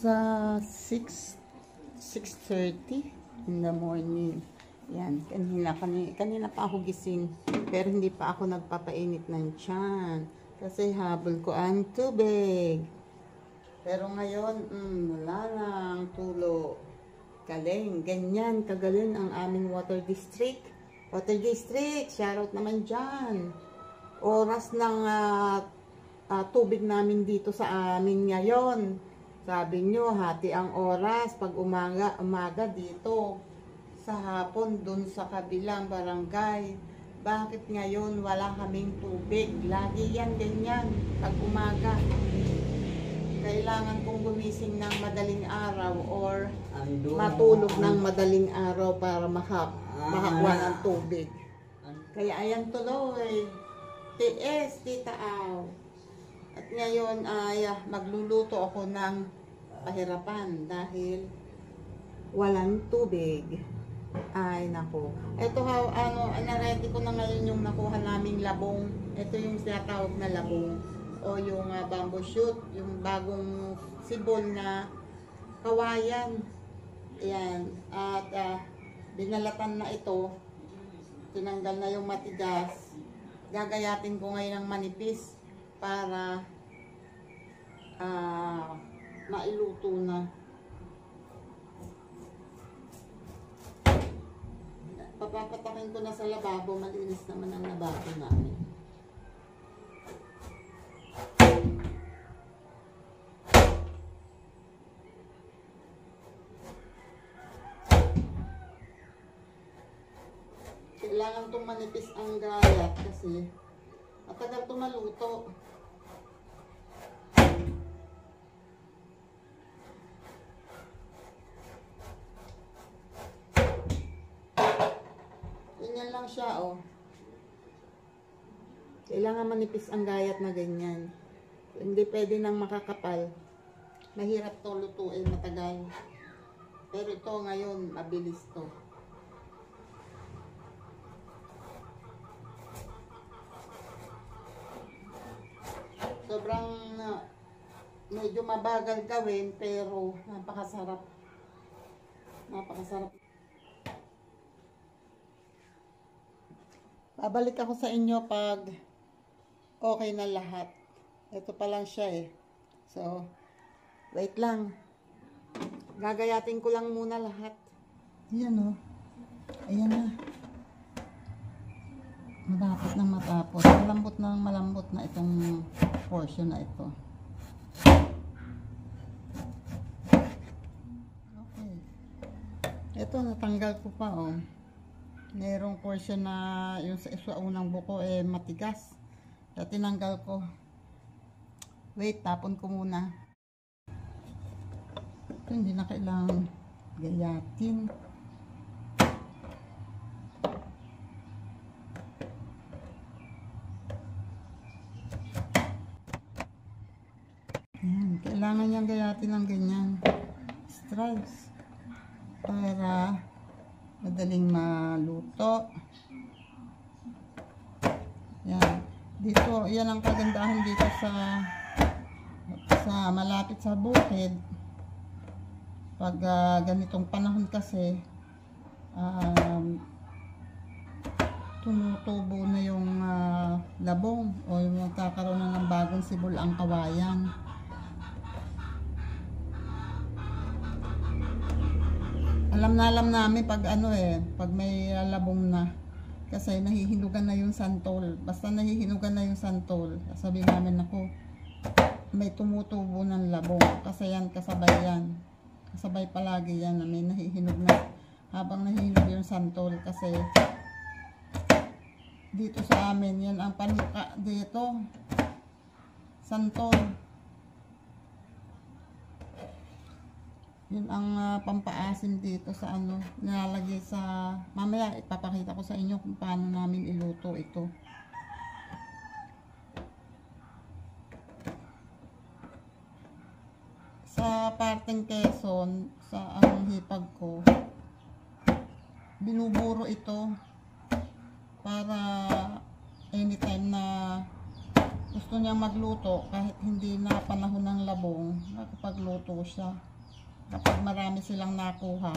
nasa 6:30 in the morning. Yan, kanina pa ako gising, pero hindi pa ako nagpapainit ng tiyan. Kasi habol ko ang tubig. Pero ngayon, wala lang tulo. Galing, ganyan, kagaling ang aming water district. Water district, shoutout naman dyan. Oras ng tubig namin dito sa amin ngayon. Sabi nyo, hati ang oras pag umaga dito. Sa hapon, dun sa kabilang barangay. Bakit ngayon wala kaming tubig? Lagi yan, ganyan, pag umaga. Kailangan kong gumising ng madaling araw or matulog ng madaling araw para makakuha ng tubig. Kaya ayan tuloy. TS, Tita Aw. At ngayon ay magluluto ako ng pahirapan dahil walang tubig. Ay nako. Ito na-ready ko na ngayon yung nakuha naming labong. Ito yung sinatawag na labong o yung bamboo shoot, yung bagong sibol na kawayan. Ayan. At binalatan na ito. Tinanggal na yung matigas. Gagayatin ko ngayon ng manipis para mailuto na. Papapatakin ko na sa lababo. Malinis naman ang lababo namin. Kailangan itong manipis ang gayat kasi matagal itong maluto. Ganyan lang siya, oh. Kailangan manipis ang gayat na ganyan. Hindi pwede nang makakapal. Mahirap to lutuin, matagal. Pero ito ngayon, mabilis to. Sobrang medyo mabagal gawin pero napakasarap. Napakasarap. Babalik ako sa inyo pag okay na lahat. Ito pa lang siya eh. So, wait lang. Gagayatin ko lang muna lahat. Ayan oh. Ayan na. Matapos nang matapos. Malambot na itong portion na ito. Okay. Ito, natanggal ko pa oh. Merong portion na yung sa unang buko eh matigas. Kaya tinanggal ko. Wait, tapon ko muna. Ito hindi na kailangan gayatin. Ayan, kailangan niyang gayatin ng ganyan. Stripes. Para madaling maluto. Yan. Dito, yan ang kagandahan dito sa malapit sa bukid. Pag ganitong panahon kasi, tumutubo na yung labong o yung magkakaroon na ng bagong sibol ang kawayan. Alam namin pag pag may labong na. Kasi nahihinugan na yung santol. Basta nahihinugan na yung santol, sabi namin ako, may tumutubo ng labong. Kasi yan, kasabay yan. Kasabay palagi yan na may nahihinog na. Habang nahihinog yung santol kasi dito sa amin, yan ang panika dito. Santol. Yun ang pampaasim dito sa nilalagay sa, mamaya ipapakita ko sa inyo kung paano namin iluto ito. Sa parteng Quezon, sa hipag ko, binuburo ito para anytime na gusto niyang magluto, kahit hindi na panahon ng labong, nakapagluto siya. Kapag marami silang nakuha,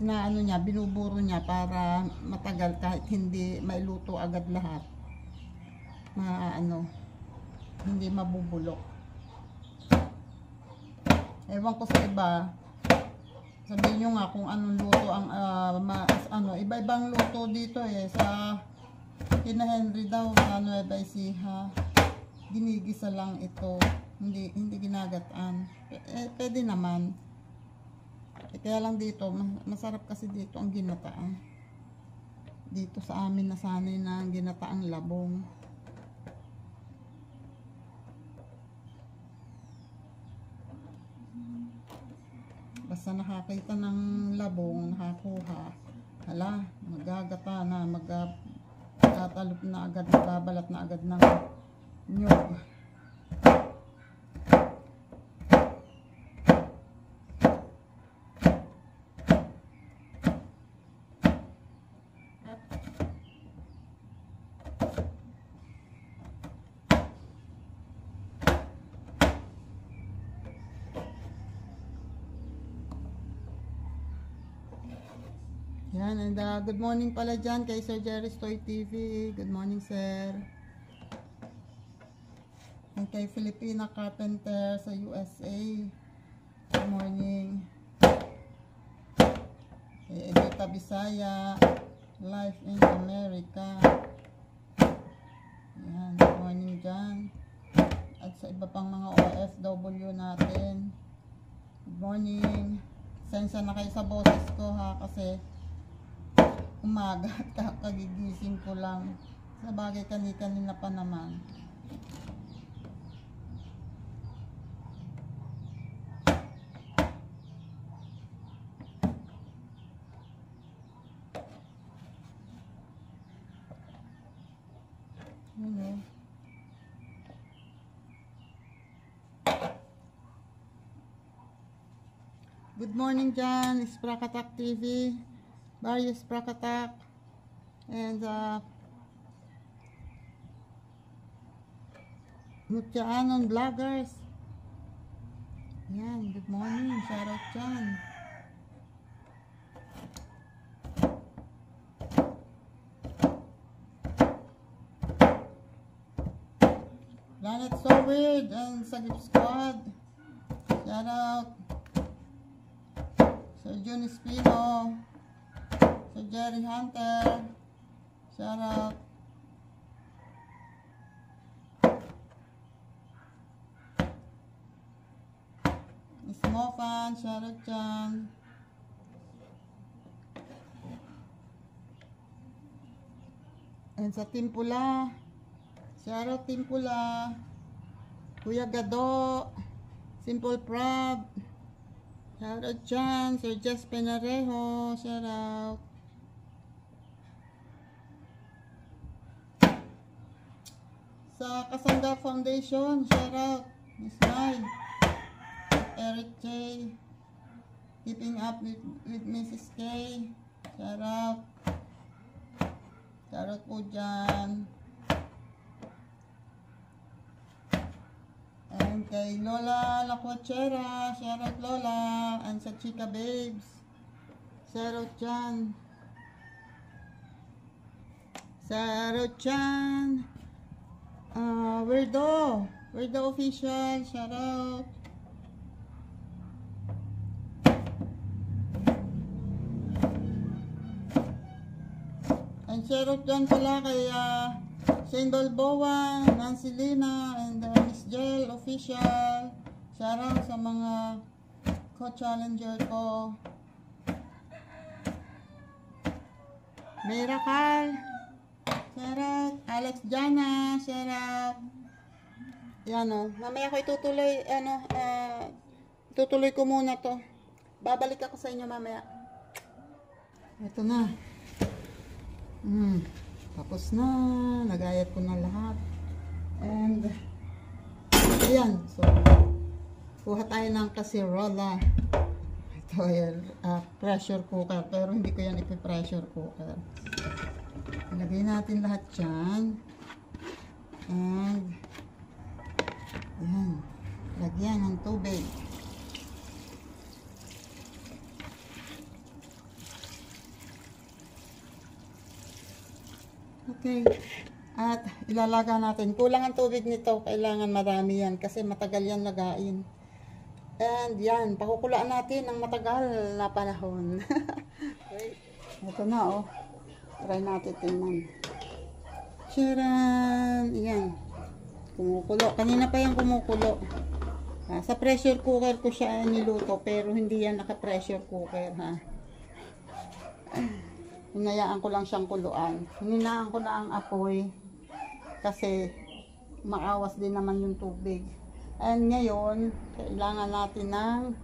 na ano niya, binuburo niya para matagal kahit hindi mailuto agad lahat. Hindi mabubulok. Ewan ko sa iba. Sabihin nyo nga kung anong luto ang iba-ibang luto dito sa kina Henry daw sa Nueva Ecija. Ginigisa lang ito. Hindi ginagataan. Pwede naman. Kaya lang dito, masarap kasi dito ang ginataan. Dito sa amin nasanay na ang ginataang labong. Basta nakakita ng labong, nakakuha, hala, magagata na, magtatalop na agad, magbabalat na agad ng nyug. Yan, and good morning pala dyan kay Sir Jerry's Toy TV. Good morning, sir. And kay Filipina Carpenter sa USA. Good morning. Kay Edita Bisaya, Life in America. Yan, good morning dyan. At sa iba pang mga OFW natin. Good morning. Sensya na kayo sa boses ko ha, kasi umaga at kagigising ko lang. Sa bagay kanina pa naman. Good morning dyan, Sprakatak TV, Barrios Sprakatak, and Mutjaanon Vloggers. Yan, good morning, shoutout dyan. Planet So Weird and Sagip Squad, shoutout. Sir Jun Espino, Sir Jerry Hunter, shoutout. Miss Mofan, shoutout dyan. And sa Team Pula, shoutout Team Pula, Kuya Gado, Simple Prab, shoutout dyan, Sir Jess Penarejo, shoutout. Sa Kasangga Foundation, shoutout, Miss Mai, Eric J, Keeping Up with Mrs. K, shoutout. Shoutout po dyan. And kay Lola Lacuachera, shoutout Lola, and sa Chica Babes, shoutout dyan. Shoutout dyan. Weirdo Official, shoutout. And shoutout dyan pala kay Shane Balboa, Nancy Lina, and Miss Jel Official. Shoutout sa mga co-challenger ko. Miracle, shoutout. Alex Jana, shoutout. Yan o. Mamaya ko itutuloy, itutuloy ko muna to. Babalik ako sa inyo mamaya. Ito na. Tapos na, nagayat ko na lahat. And ayan, so kuha tayo ng kasirola. Ito ay pressure cooker, pero hindi ko yan ipi-pressure cooker. Ilagay natin lahat dyan. And ayan, lagyan ng tubig. Okay. At ilalaga natin. Kulang ang tubig nito. Kailangan marami yan kasi matagal yan lagain. And yan, pakukulaan natin ng matagal na panahon. Ito na oh. Try natin tingnan. Charan! Yan. Kumukulo. Kanina pa yung kumukulo. Sa pressure cooker ko siya niluto pero hindi yan naka-pressure cooker ha. Hinayaan ko lang siyang kuluan. Hininaan ko na ang apoy kasi maawas din naman yung tubig. And ngayon, kailangan natin ng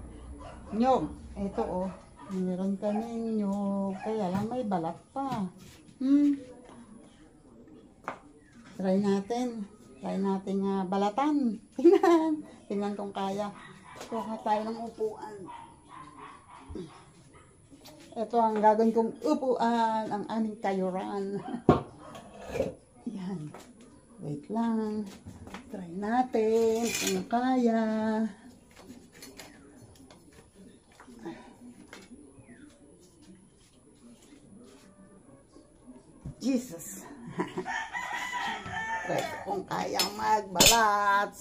nyog. Ito oh, meron kaming nyog. Kaya lang may balat pa. Try natin. Try natin balatan. Tingnan. Tingnan kung kaya. Kuha tayo ng upuan. Ito ang gagawin kong upuan. Ang aming kayuran. Yan. Wait lang. Try natin kung kaya. Jesus. Try kung kayang magbalat.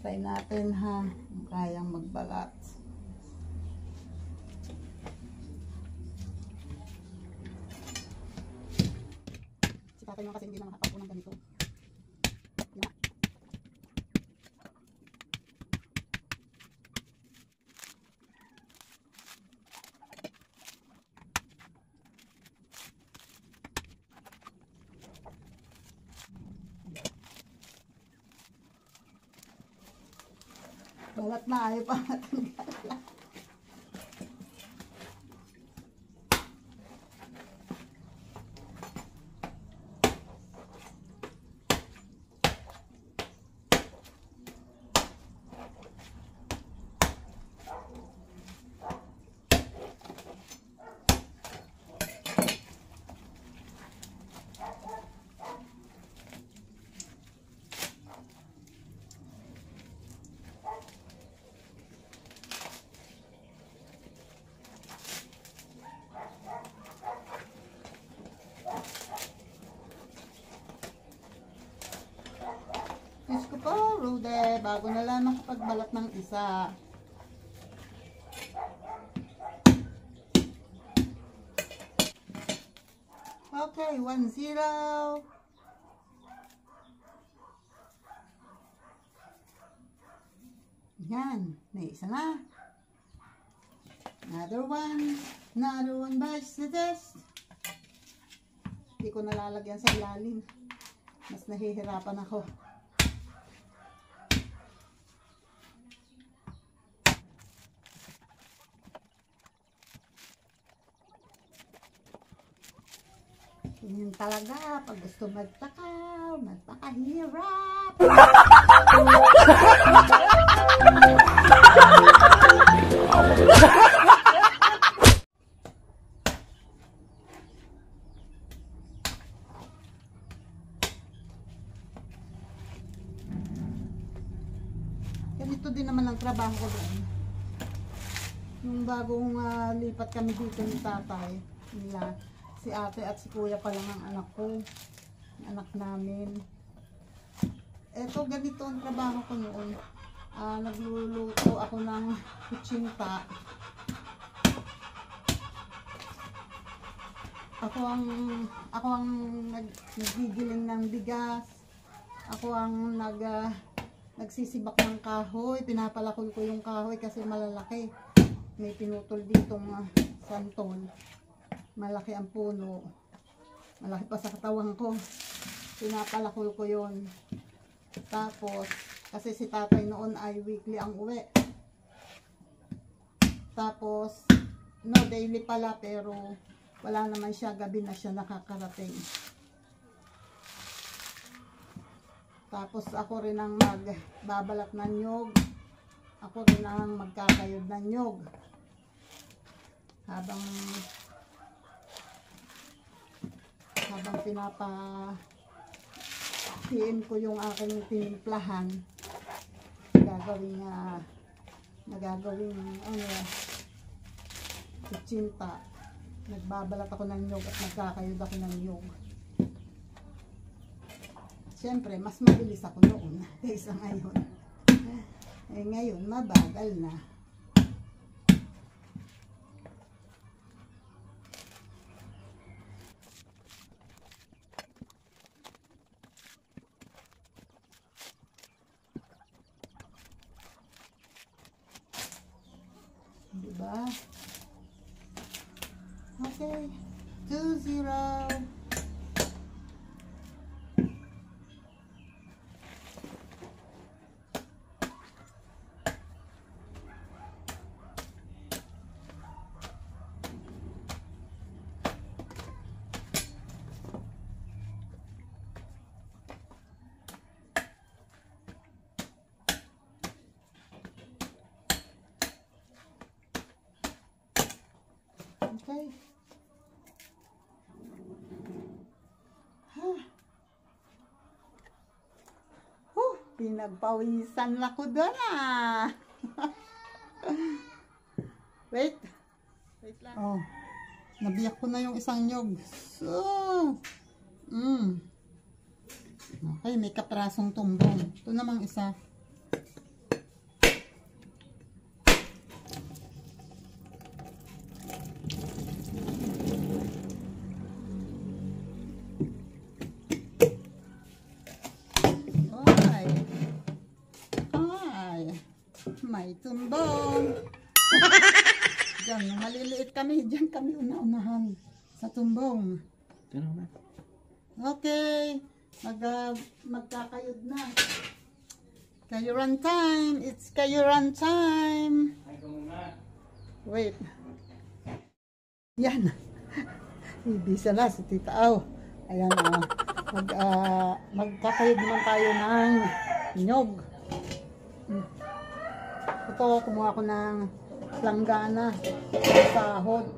Try natin ha. Kung kayang magbalat. Si tatay mo kasi hindi na makapagpo ng ganito. Yan. Balat na ayaw pa matanggal. Diyos ko po, Rude, bago na lang makapagbalat ng isa. Okay, 1-0. Yan, may isa na. Another one bites the dust. Hindi ko nalalagyan sa ilalim. Mas nahihirapan ako. Yun talaga, pag gusto magtakaw, magpakahirap. Ganito din naman ang trabaho ko doon. Nung bagong lipat kami dito ni tatay nila, si ate at si kuya pa lang ang anak ko, anak namin. Eto, ganito ang trabaho ko noon. Nagluluto ako ng kutsinta. Ako ang naggigiling ng bigas. Ako ang nagsisibak ng kahoy. Pinapalakol ko yung kahoy kasi malalaki. May pinutol ditong santol. Malaki ang puno. Malaki pa sa katawan ko. Pinapalakol ko yon. Tapos, kasi si tatay noon ay weekly ang uwi. Tapos, no, daily pala pero wala naman siya. Gabi na siya nakakarating. Tapos, ako rin ang magbabalat ng nyog. Ako rin ang magkakayod ng nyog. Habang pinapa-PM ko yung aking tinimplahan, nagagawing kutsinta. Nagbabalat ako ng nyog at nagkakayod ako ng nyog. Siyempre, mas mabilis ako noon kaysa ngayon. Eh ngayon, mabagal na. Diba? Okay. 2-0. Okay. Pinagpawisan na ko doon ah. Wait. Wait lang. Oh. Nabiyak ko na yung isang nyog. So. Okay, may kaprasong tumbong. Ito namang isa. May tumbong. Diyan, maliliit kami. Diyan kami una-unahan sa tumbong. Okay. Magkakayod na. Kayuran time. It's kayuran time. Wait. Yan. Hindi sila si Tita Aw. Ayan magkakayod naman tayo ng nyog. Ito, kumuha ko ng langgana, sahod.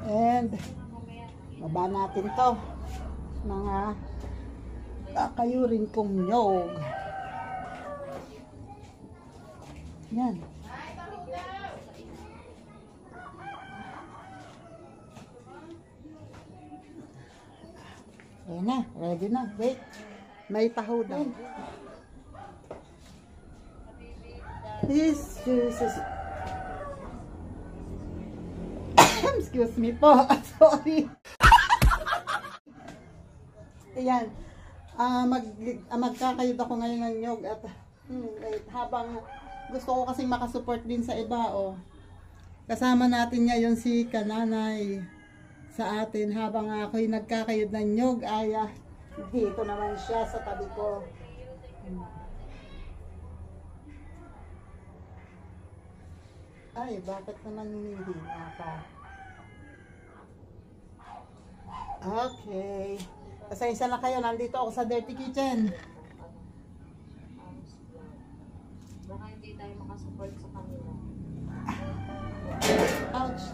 And, baba natin to. Mga kakayurin kong nyog. Yan. Ayan na, ready na. Wait, may taho daw. Jesus. Excuse me po. Sorry. Ayan. Magkakayod ako ngayon ng nyog at wait, habang gusto ko kasing makasupport din sa iba, oh. Kasama natin ngayon si Kananay sa atin habang ako'y nagkakayod ng nyog. Ay, dito naman siya sa tabi ko. Ay, bakit naman hindi ka? Okay. Pasensya na kayo, nandito ako sa Dirty Kitchen. Baka hindi tayo makasupport sa kanila. Ouch.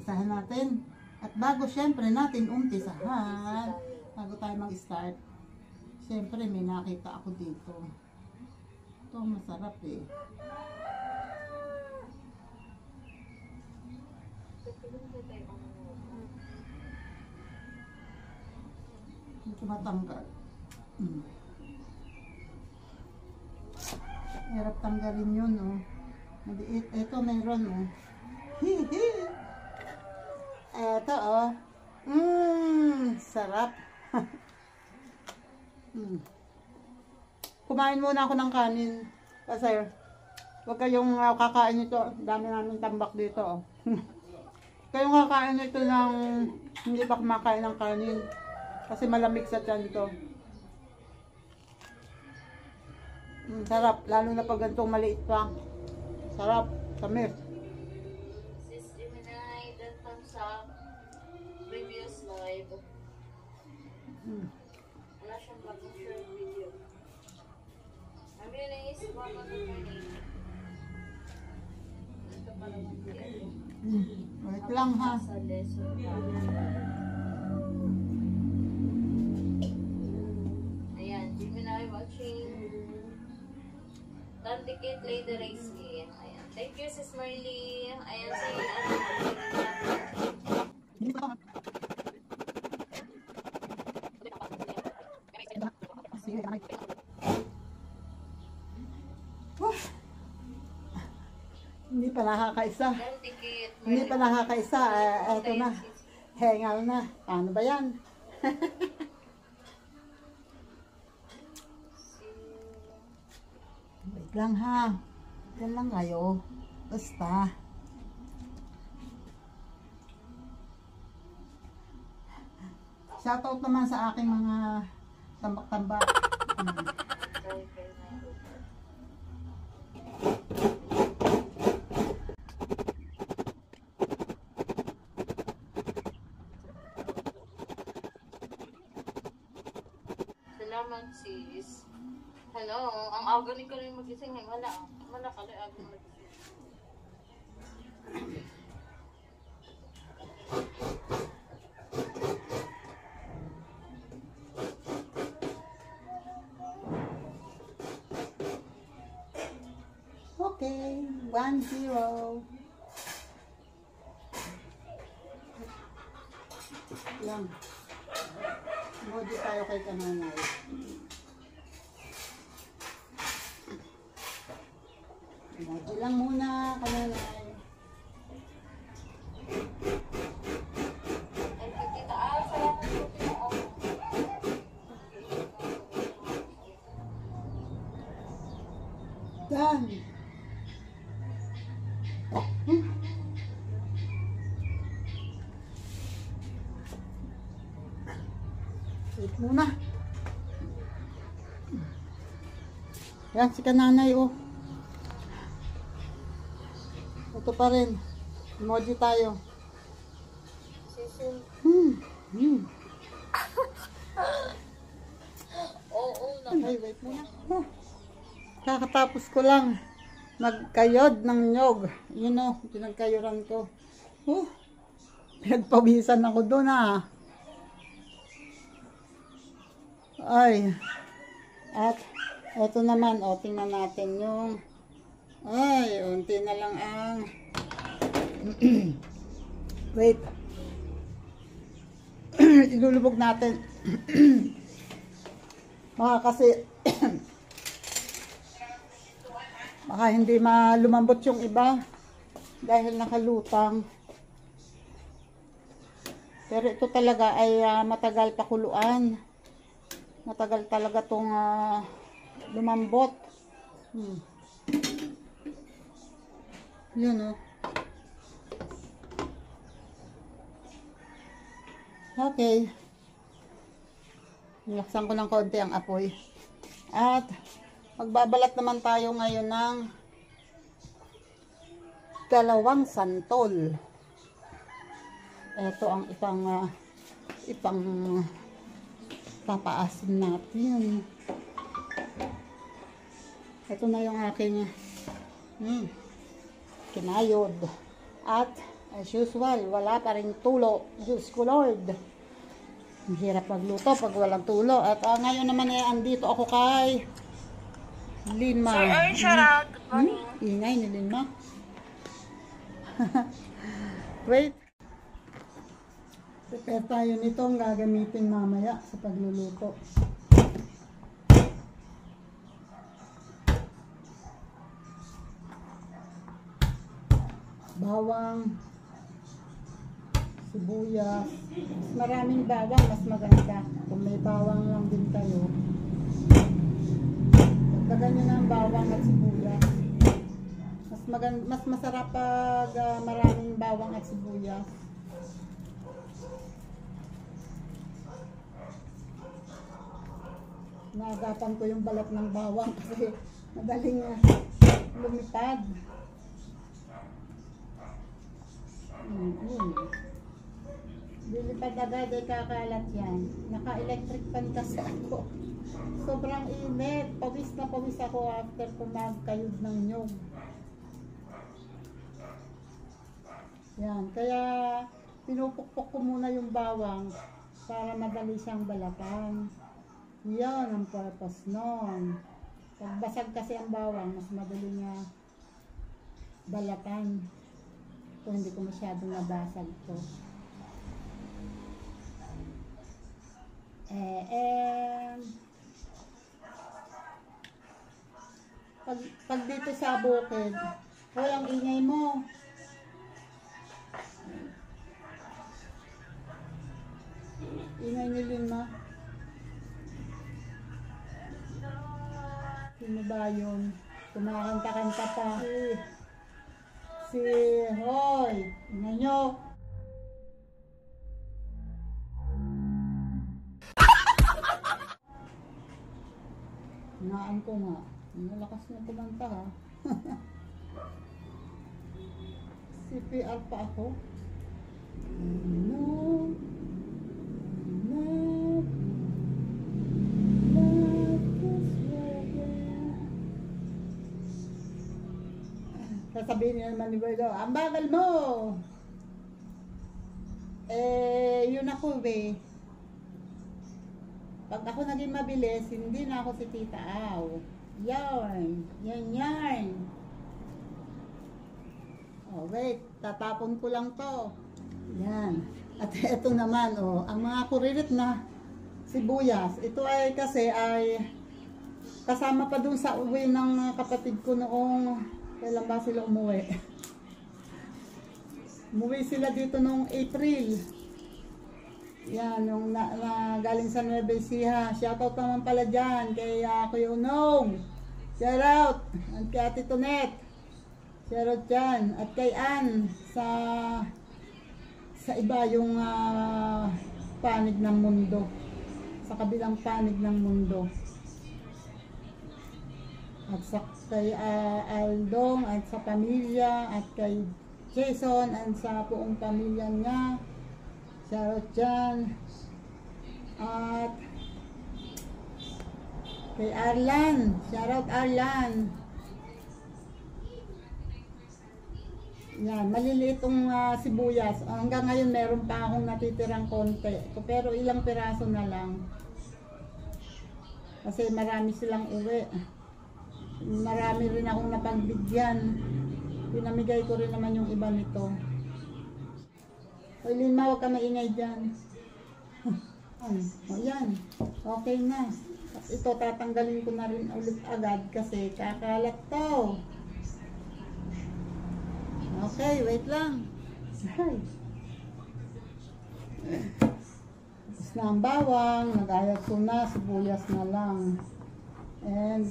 Isahan natin. At bago syempre natin umpisahan, bago tayo mag-start, syempre may nakita ako dito. Ito masarap eh. Ito matanggal. Hirap tanggalin yun, oh. Maliit. Ito meron, oh. Hihi. Ito, oh. Sarap. Kumain muna ako ng kanin. Kasi, huwag kayong kakain ito. Dami namin tambak dito, oh. Kayong kakain ito ng hindi pa kumakain ng kanin. Kasi malamig sa tiyan ito. Sarap. Lalo na pag ganitong maliit pa. Sarap. Tamis. Sis Gemini, that thumbs up. Previous live. Wala siyang bagong short video. Ang release, one of the morning. Ito pa naman video. Wait lang ha. Sa lesson na. Ayan, Gemini watching. Dandikit, Lady Race Skin. Ayan. Thank you, Sis Marley. Ayan si Hindi pa nakakaisa. Dandikit. Hindi pa nakakaisa. Eto na. Hengal na. Paano ba yan? Wait lang ha. Yan lang kayo. Basta. Shoutout naman sa aking mga tambak-tambak. Salamat, sis. Hello, ang aga ni Karoy magising. Wala ka rin aga magising. Okay, 1-0. Lang. Emoji tayo kay kananay. Emoji lang muna, kananay. Thank you, Tita Al. Salamat po, Tita Al. Done. Wait muna. Yan, si kananay, oh. Ito pa rin. Emoji tayo. Sisil. Oo, Ay, wait muna. Oh. Kakatapos ko lang magkayod ng nyog. Yun o, pinagkayuran ko. Oh, pinagpawisan ako doon ah. Ay, at eto naman, o, tingnan natin yung, ay, unti na lang ang, wait, ilulubog natin. Baka kasi, baka hindi malumambot yung iba dahil nakalutang. Pero ito talaga ay matagal pakuluan. Matagal talaga tong lumambot. Yun, oh. Okay. Nilaksan ko ng konti ang apoy. At magbabalat naman tayo ngayon ng 2 santol. Ito ang ipang papaasin natin. Ito na yung aking kinayod. At as usual, wala pa rin tulo. Diyos ko Lord. Ang hirap magluto pag walang tulo. At ngayon naman andito ako kay Linma. Sir Earn, shout out. Good morning. Ingay ni Linma. Wait. Prepare tayo nito ang gagamitin mamaya sa pagluluto. Bawang, sibuyas. Mas maraming bawang, mas maganda. Kung may bawang lang din kayo, dagdagan nyo ng bawang at sibuyas. Mas masarap pag maraming bawang at sibuyas. Naagapan ko yung balat ng bawang kasi madaling lumipad. Lilipad agad ay kakalat yan. Naka-electric fan kasi ako. Sobrang init. Pawis na pawis ako after ko magkayod ng nyog. Yan. Kaya pinupukpok ko muna yung bawang para madali siyang balatan. Yan ang purpose nun. Pag basag kasi ang bawang, mas madali niya balatan. Ito hindi ko masyadong nabasag to. Pag dito sa bukid, walang ingay mo. Ingay ni Lima. Sino ba yun? Kumakanta-kanta pa. Hoy! Ingay nyo! Hinaan ko nga. Malakas na kumanta ha. CPR pa ako. Sasabihin niya naman ni Boydo, ang bagal mo! Yun ako Pag ako naging mabilis, hindi na ako si Tita Aw. Yan. Oh, wait, tatapon ko lang to. Yan. At ito naman, ang mga kuririt na sibuyas. Ito ay kasi kasama pa dun sa uwi ng kapatid ko noong, kailan ba sila umuwi? Umuwi sila dito noong April. Yan, nung galing sa Nueva Ecija. Shoutout naman pala dyan kay Kuya Unong. Shoutout! At kay Ate Tonet. Shoutout dyan. At kay Ann sa iba yung panig ng mundo. Sa kabilang panig ng mundo. At kay Aldong at sa pamilya. At kay Jason at sa buong pamilya niya. Shoutout dyan. At kay Arlan. Shoutout Arlan. Yan, maliliit yung sibuyas. Hanggang ngayon meron pa akong natitirang konti. Pero ilang piraso na lang. Kasi marami silang uwi. Marami rin akong napagbigyan. Pinamigay ko rin naman yung iba nito. Hoy Lima, huwag ka maingay dyan. Yan. Okay na. Ito tatanggalin ko na rin ulit agad kasi kakalat to. Okay, wait lang. Tapos na ang bawang, nag-ayos ko na, sibuyas na lang. And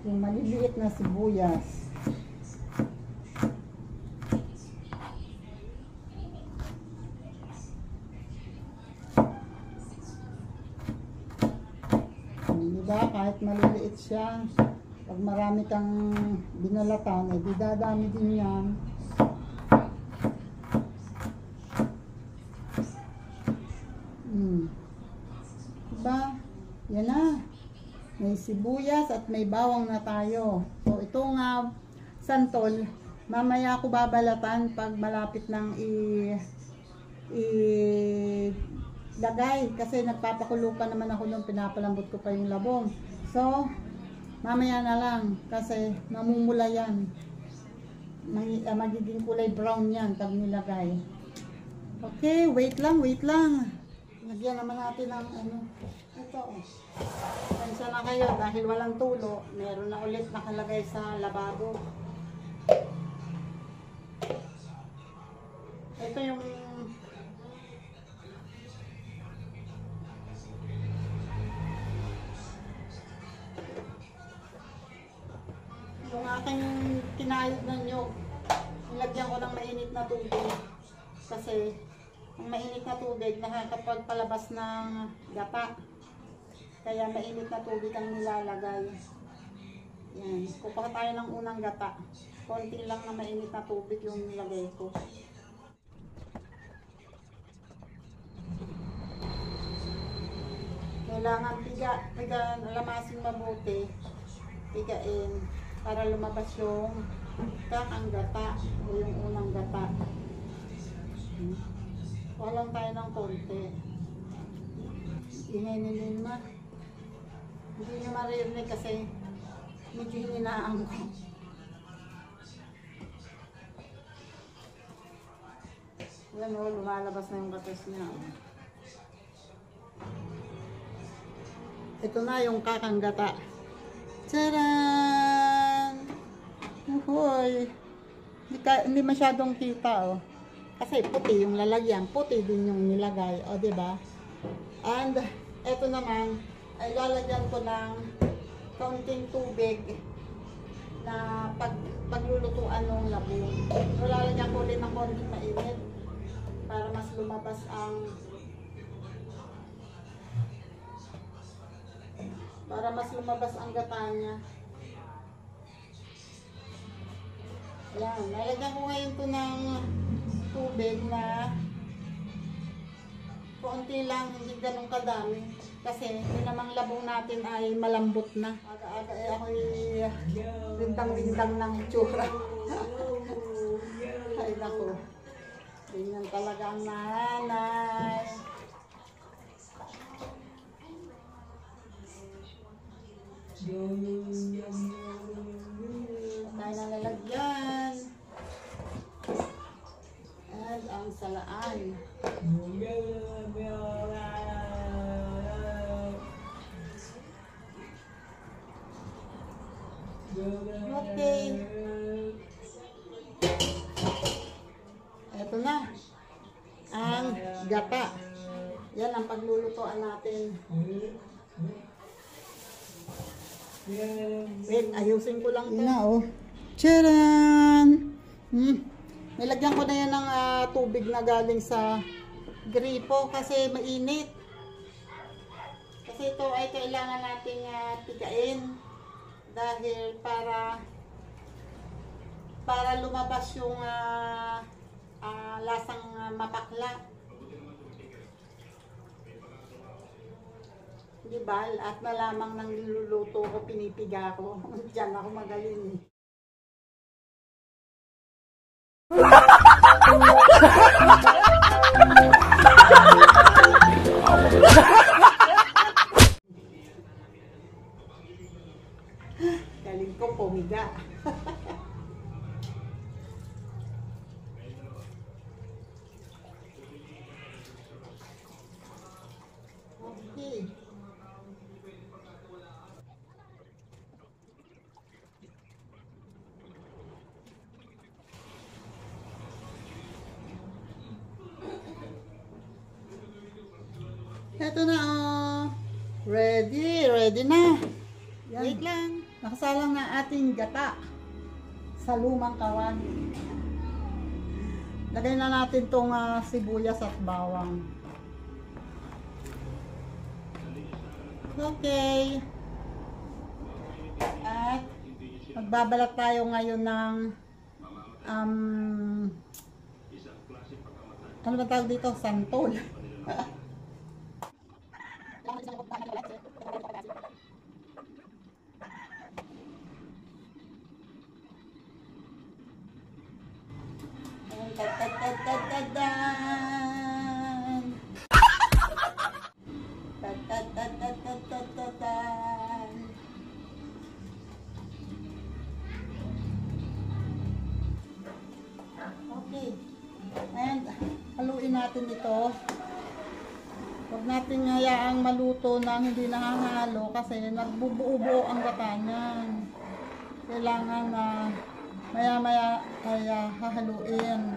yung maliliit na sibuyas. Diba, kahit maliliit siya, pag marami kang binalatan, di dadami din yan. Diba? Yan na. May sibuyas at may bawang na tayo. So, ito nga santol, mamaya ako babalatan pag malapit ng lagay. Kasi nagpapakulo pa naman ako nung pinapalambot ko pa yung labong. So, mamaya na lang. Kasi namumula yan. Magiging kulay brown yan pag nilagay. Okay, wait lang. Lagyan naman natin ng ito. Pensa na kayo dahil walang tulo. Meron na ulit nakalagay sa lababo. Ito yung aking kinayod ng nyog. Nilagyan ko ng mainit na tubig. Kasi ang mainit na tubig nakakapagpalabas ng gata. Kaya mainit na tubig ang nilalagay. Yan. Kukuha tayo ng unang gata. Konti lang na mainit na tubig yung nilagay ko. Kailangan lamasin mabuti. Pigain para lumabas yung kakang gata o yung unang gata. Walang tayo ng konti. Ingay ni Lima. Hindi nyo maririnig kasi Medyo hininaan ko. Yan o, lumalabas na yung katas niya. Ito na yung kakanggata. Tcharan! Uhoy! Hindi masyadong kita oh. Kasi puti yung lalagyan, puti din yung nilagay, o diba? And ito naman ay lalagyan ko ng kaunting tubig na paglulutuan ng labong. So lalagyan ko ulit ng konting mainit para mas lumabas ang gata niya. Ayan, lalagyan ko ngayon to ng tubig na konti lang, hindi ganun kadami. Kasi yung namang labong natin ay malambot na. Aga-aga ay ako'y lindang-lindang ng itsura. Ay naku. Ganyan talaga ang nanay. Tayo na lalagyan. At ang salaan. Okay. Ito na. Ang gata. Yan ang paglulutuan natin. Wait, ayusin ko lang ito. Na, oh. Tcharan! Nilagyan ko na yan ng tubig na galing sa gripo kasi mainit. Kasi ito ay kailangan nating pigain dahil para lumabas yung lasang mapakla. Diba? At malamang nang niluluto ko, pinipiga ko. Diyan ako magaling. Galing ko pumiga. Okay. Ito na oh. Ready na. Yan. Wait lang. Nakasalang na ating gata sa lumang kawan. Lagay na natin tong sibuyas at bawang. Okay. At magbabalak tayo ngayon ng ano ba tawag dito? Santol. Okay. And haluin natin ito. Huwag natin hayaang maluto na hindi nakahalo kasi nagbubuo-buo ang gata niyan. Kailangan na maya-maya kaya hahaluin.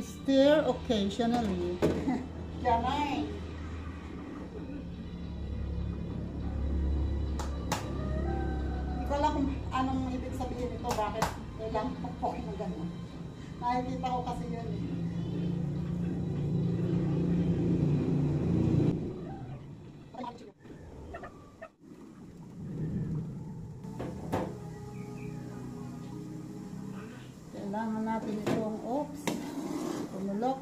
Stir occasionally. Ganay. Hindi ko alam kung anong ibig sabihin ito. Bakit kailangan pagpokin na gano'n. Nakikita ko kasi yun eh. Kailangan natin itong oops. Kumulo.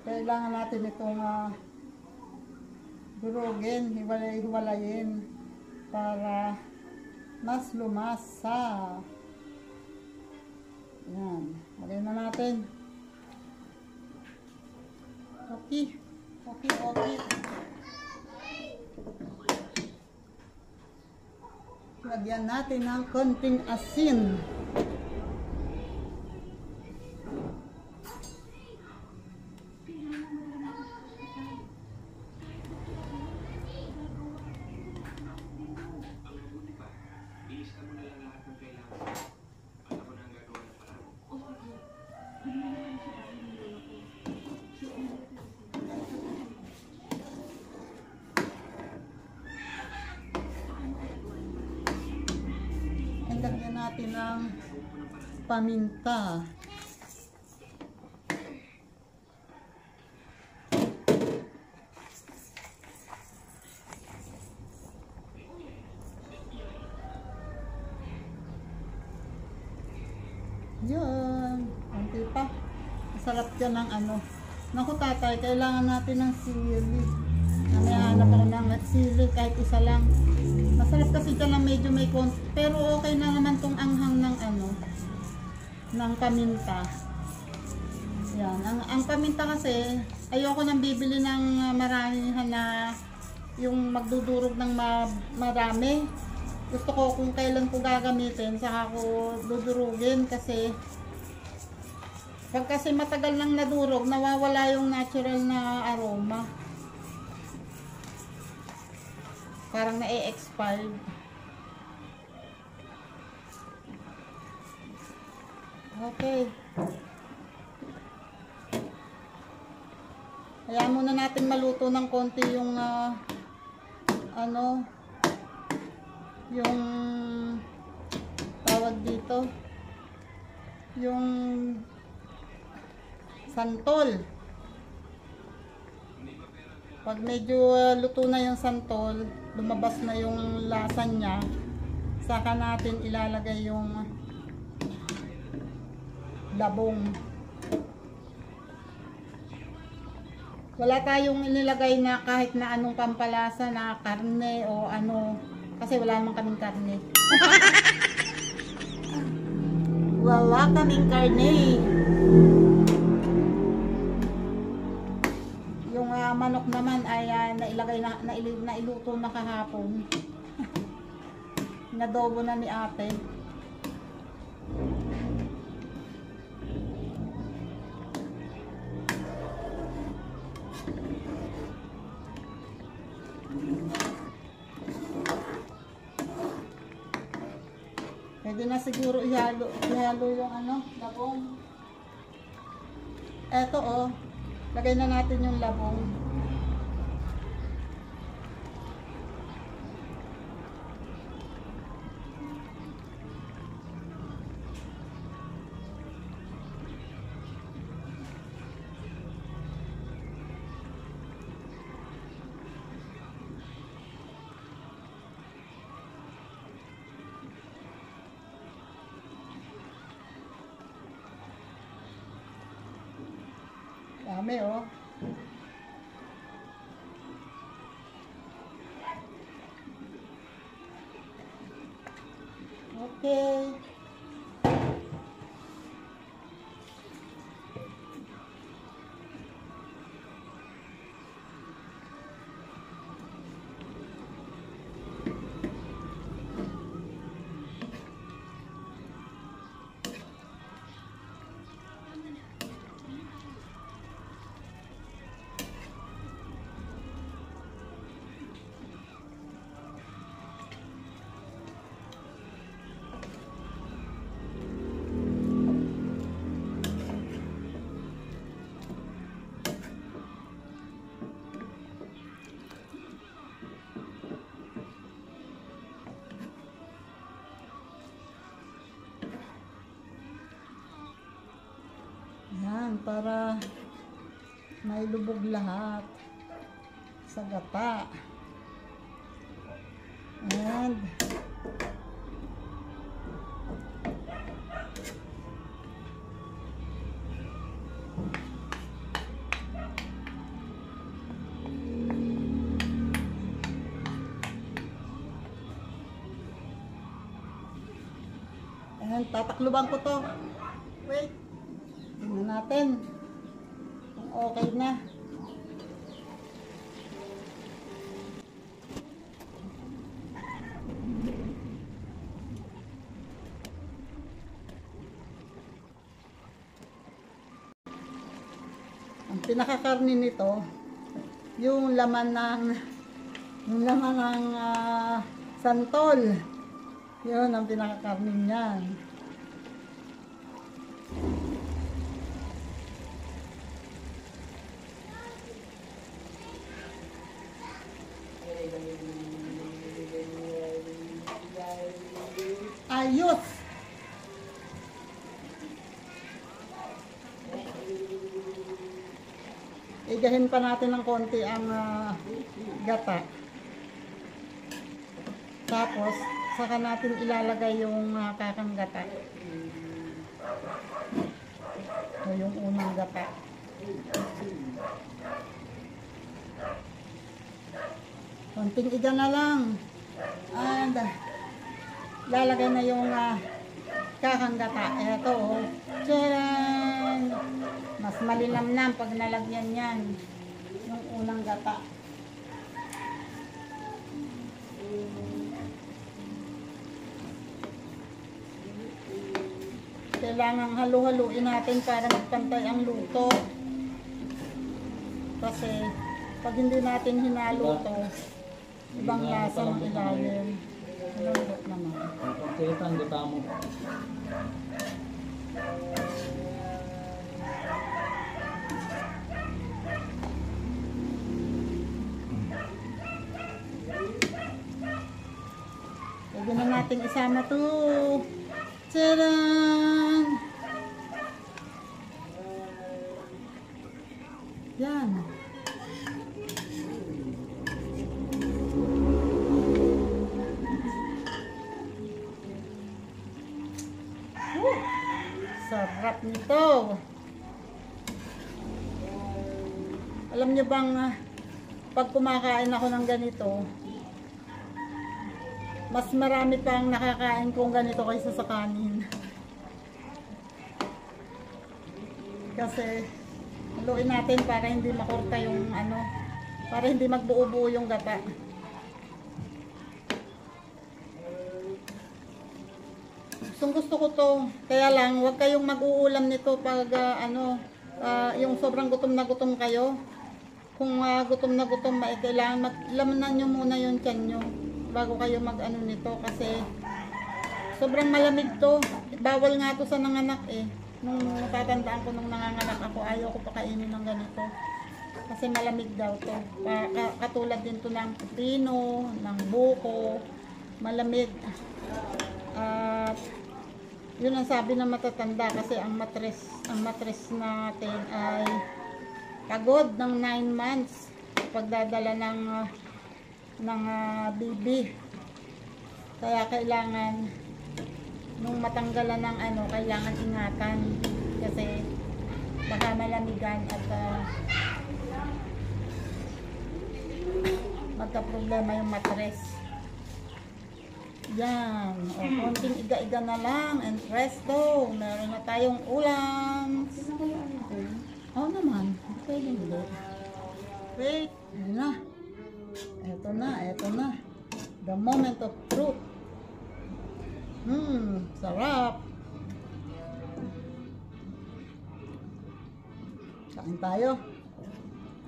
Kailangan natin itong durugin, hiwalayin para mas lumasa. Yan. Lagay na natin. Okay. Okay, okay. Lagyan natin ng konting asin. Lagyan natin ng paminta. Yun. Konti pa. Masarap dyan ng ano. Naku tatay, kailangan natin ng sili. Namaya hanap ako ng sili kahit isa lang. Masarap kasi dyan lang medyo may konti. Pero okay na naman tong anghang ng ano. Ng paminta. Yan. Ang paminta kasi, ayoko nang bibili ng maramihan na yung magdudurog ng marami. Gusto ko kung kailan ko gagamitin, saka ko dudurugin kasi pag kasi matagal nang nadurog, nawawala yung natural na aroma. Parang na-expired. Okay. Hayaan muna natin maluto ng konti yung ano, yung tawag dito, yung santol. Pag medyo luto na yung santol, lumabas na yung lasa niya, saka natin ilalagay yung labong. Wala tayong inilagay na kahit na anong pampalasa na karne o ano, kasi wala naman kaming karne. Wala kaming karne. Yung manok naman ay nailagay na nailuto na kahapon. Nadobo na ni ate. Pwede na siguro ihalo yung ano, labong. Eto oh, lagay na natin yung labong. Dami oh. Okay. Yan, para mailubog lahat sa gata. And tatakluban ko to. Wait. Tingnan natin kung okay na. Ang pinakakarni nito, yung laman ng santol. Yun ang pinakakarni niyan. Ayos! Igahin pa natin ng konti ang gata. Tapos, saka natin ilalagay yung kakang gata. O yung unang gata. Konting iga na lang. And, lalagay na yung kakang gata. Eto, oh. Tcharan! Mas malinamnam pag nalagyan yan yung unang gata. Kailangan halu-haluin natin para magpantay ang luto. Kasi pag hindi natin hinalo to, ibang lasa ng ilalim. Lambot naman. Pagkaitan, gata mo. Pwede na natin isama to. Tcharan! Yan. Sarap nito. Alam niyo bang pag kumakain ako ng ganito, mas marami pang nakakain kong ganito kaysa sa kanin. Kasi haluin natin para hindi makurta yung para hindi magbuo-buo yung gata. Gusto ko to. Kaya lang, huwag kayong mag-uulam nito pag yung sobrang gutom na gutom kayo. Kung gutom na gutom, kailangan maglamanan nyo muna yung tiyan nyo bago kayo mag-ano nito kasi sobrang malamig to. Bawal nga to sa nanganak eh. Nung natatandaan ko nung nanganganak ako, ayaw ko pakainin ng ganito. Kasi malamig daw to. Katulad din to ng pipino, ng buko, malamig. At yun ang sabi ng matatanda kasi ang matres natin ay pagod ng 9 months pagdadala ng baby. Kaya kailangan nung matanggalan ng kailangan ingatan kasi baka malamigan at magka-problema yung matres. Yan. O, konting iga-iga na lang and presto. Meron na tayong ulam. Oo naman. Pwede hindi. Wait. Ayan na. Eto na. The moment of truth. Sarap. Kain tayo.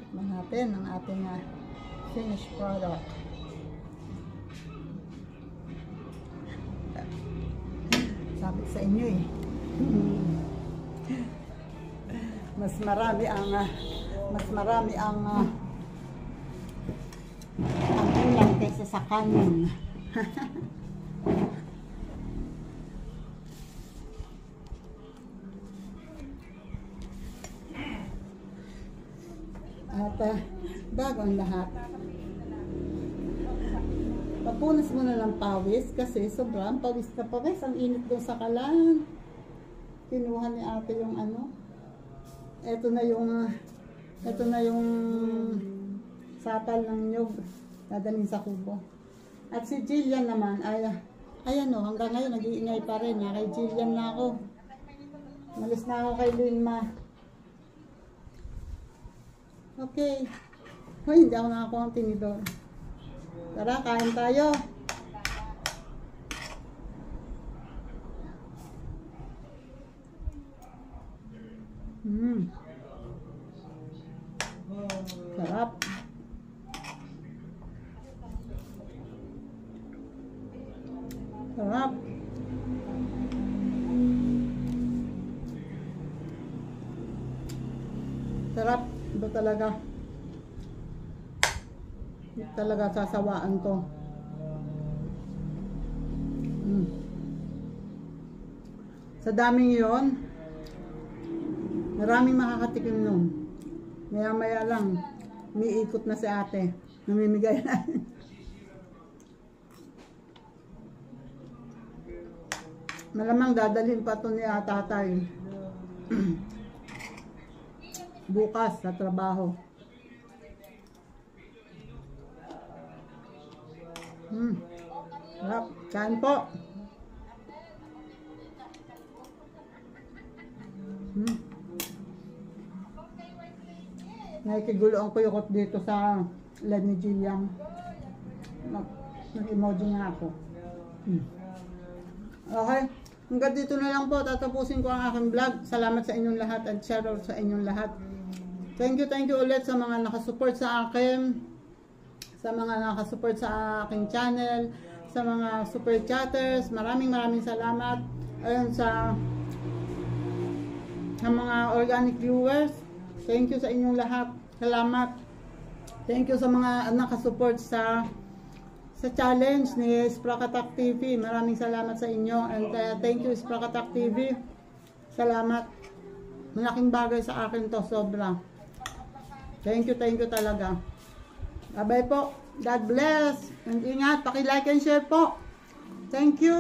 Tikman natin ang ating finished product. Sabi sa inyo eh. Mas marami ang ulam kaysa sa kanin. At bago ang lahat, papunas mo na ng pawis kasi sobrang pawis na pawis. Ang init doon sa kalan. Kinuha ni ate yung Ito na yung sapal ng nyug. Dadalhin sa kubo. At si Jillian naman ay hanggang ngayon nag-iingay pa rin. Kay Jillian na ako. Malis na ako kay Lilma. Okay. Hoy, hindi ako nakakuha ng tinidor. Tara, kain tayo. Sarap. Sarap. Sarap. Ito talaga. Ito talaga sasawaan to. Sa daming yon, maraming makakatikim nun. Maya-maya lang, umiikot na si ate. Namimigay na. Malamang dadalhin pa to ni tatay. Bukas sa trabaho. Sarap. Kain po. Nakikiguloan ko yung kot dito sa line ni Jillian. Nag-emoji nga ako. Okay. Hanggang dito na lang po. Tatapusin ko ang aking vlog. Salamat sa inyong lahat at shout out sa inyong lahat. Thank you ulit sa mga nakasupport sa akin. Sa mga nakasupport sa aking channel. Sa mga super chatters. Maraming salamat. Ayun sa mga organic viewers. Thank you sa inyong lahat. Salamat. Thank you sa mga nakasupport sa challenge ni Sprakatak TV. Maraming salamat sa inyo. And thank you Sprakatak TV. Salamat. Malaking bagay sa akin to. Sobra. Thank you talaga. Bye po. God bless. And ingat. Paki-like and share po. Thank you.